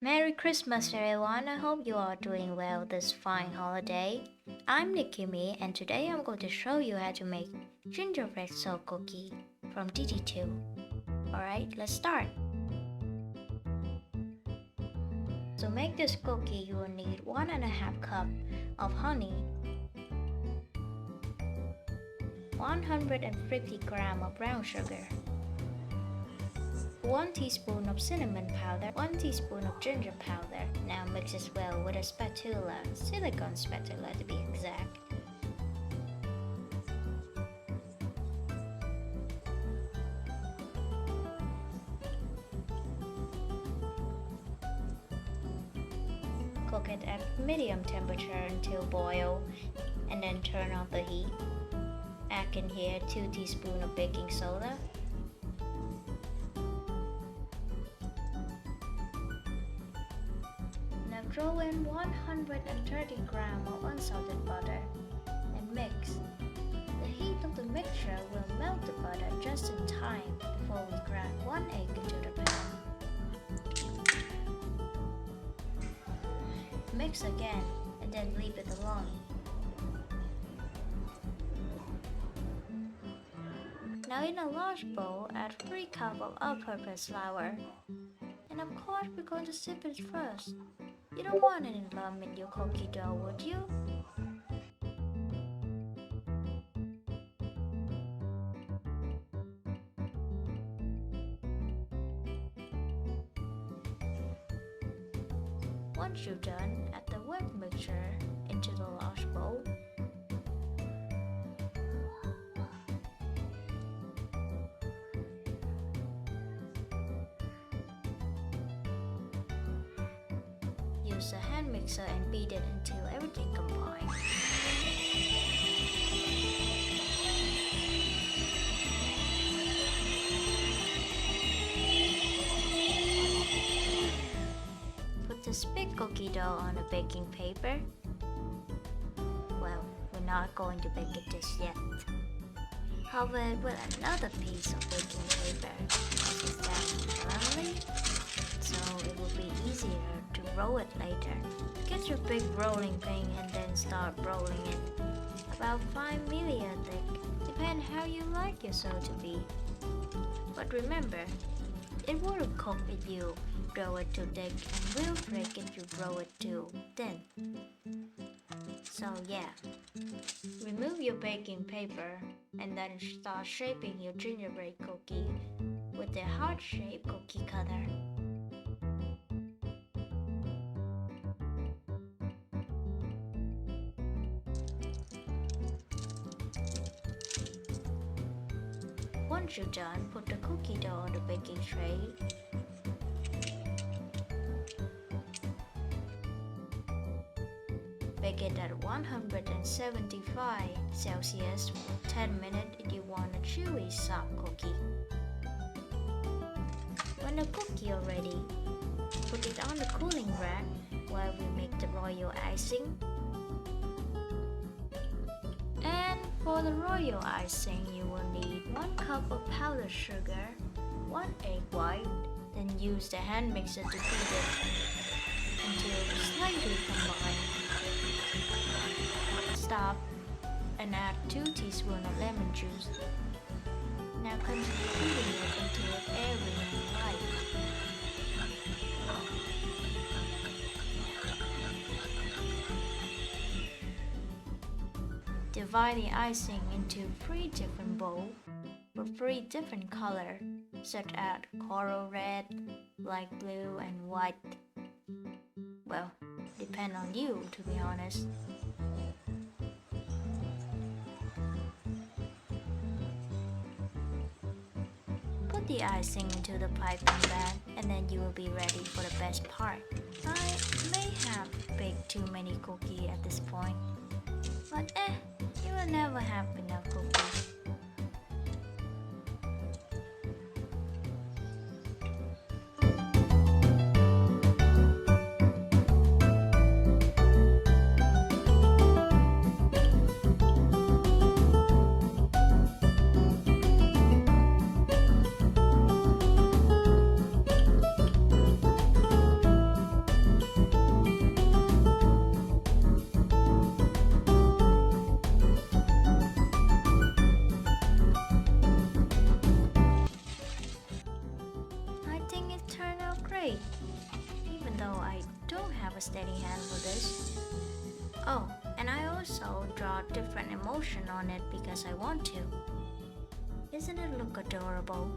Merry Christmas, everyone. I hope you are doing well this fine holiday. I'm Nikimi, and today I'm going to show you how to make gingerbread soul cookie from DD2. Alright, let's start. To make this cookie, you will need 1.5 cup of honey, 150 gram of brown sugar, 1 teaspoon of cinnamon powder, 1 teaspoon of ginger powder. Now mix this well with a spatula, silicone spatula to be exact. Cook it at medium temperature until boil, and then turn off the heat. Add in here 2 teaspoons of baking soda, throw in 130 grams of unsalted butter and mix. The heat of the mixture will melt the butter just in time before we crack 1 egg into the pan. Mix again and then leave it alone. Now in a large bowl, add 3 cups of all-purpose flour. And of course we're going to sip it first. You don't want any lump in your cookie dough, would you? Once you're done, add the wet mixture into the large bowl. Use a hand mixer and beat it until everything combines. Put the big cookie dough on the baking paper. Well, we're not going to bake it just yet. Cover it with another piece of baking paper. This is that firmly, so it will be easier to roll it later. Get your big rolling pin and then start rolling it. About 5 mm thick, depend how you like your soul to be. But remember, it won't cook if you roll it too thick and will break if you roll it too thin. So yeah, remove your baking paper and then start shaping your gingerbread cookie with the heart-shaped cookie cutter. Once you're done, put the cookie dough on the baking tray. Bake it at 175 Celsius for 10 minutes if you want a chewy soft cookie. When the cookie is ready, put it on the cooling rack while we make the royal icing. And for the royal icing, you will need 1 cup of powdered sugar, 1 egg white, then use the hand mixer to beat it until slightly combined. Stop and add 2 teaspoons of lemon juice. Now continue beating it until it's airy and light. Divide the icing into 3 different bowls with 3 different colors, such as coral red, light blue, and white. Well, depend on you, to be honest. Put the icing into the piping bag, and then you will be ready for the best part. I may have baked too many cookies at this point, but you will never have enough cookies. have a steady hand for this. Oh, and I also draw different emotion on it because I want to. Isn't it look adorable?